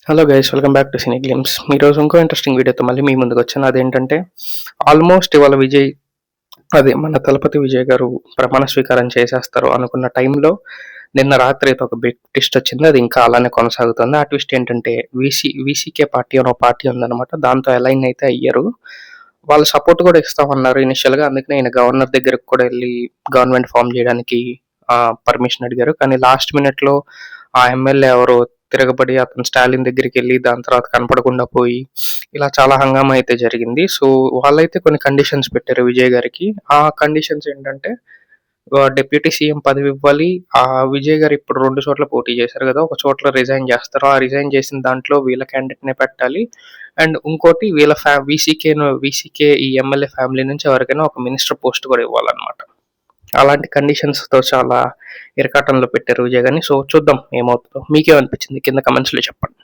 Hello guys, welcome back to cine glimpse. ఈరోజు ఇంకో interesting వీడియోతో మళ్ళీ మీ ముందుకు వచ్చాను. అదేంటంటే ఆల్మోస్ట్ ఇవాళ మన తలపతి విజయ్ గారు ప్రమాణ స్వీకారం చేసేస్తారు అనుకున్న టైంలో నిన్న రాత్రి అయితే ఒక బిగ్ ట్విస్ట్ వచ్చింది. అది ఇంకా అలానే కొనసాగుతుంది. ఆ ట్విస్ట్ ఏంటంటే వీసీకే పార్టీ అని ఒక పార్టీ ఉందన్నమాట. దాంతో అలైన్ అయితే అయ్యారు. వాళ్ళు సపోర్ట్ కూడా ఇస్తామన్నారు ఇనిషియల్గా. అందుకనే ఆయన గవర్నర్ దగ్గరకు కూడా వెళ్ళి గవర్నమెంట్ ఫామ్ చేయడానికి పర్మిషన్ అడిగారు. కానీ లాస్ట్ మినిట్లో ఆ ఎమ్మెల్యే ఎవరో తిరగబడి అతను స్టాలిన్ దగ్గరికి వెళ్ళి దాని తర్వాత కనపడకుండా పోయి ఇలా చాలా హంగామా అయితే జరిగింది. సో వాళ్ళైతే కొన్ని కండిషన్స్ పెట్టారు విజయ్ గారికి. ఆ కండిషన్స్ ఏంటంటే డిప్యూటీ సీఎం పదవి ఇవ్వాలి. ఆ విజయ్ గారు ఇప్పుడు 2 చోట్ల పోటీ చేశారు కదా! ఒక చోట్ల రిజైన్ చేస్తారు. ఆ రిజైన్ చేసిన దాంట్లో వీళ్ళ క్యాండిడేట్‌నే పెట్టాలి. అండ్ ఇంకోటి వీళ్ళ వీసీకే ఈ ఎమ్మెల్యే ఫ్యామిలీ నుంచి ఎవరికైనా ఒక మినిస్టర్ పోస్ట్ కూడా ఇవ్వాలన్నమాట. అలాంటి కండిషన్స్‌తో చాలా ఇరకాటంలో పెట్టారు విజయ్ గారిని. సో చూద్దాం ఏమవుతుందో. మీకేమనిపించింది? కింద కామెంట్స్‌లో చెప్పండి.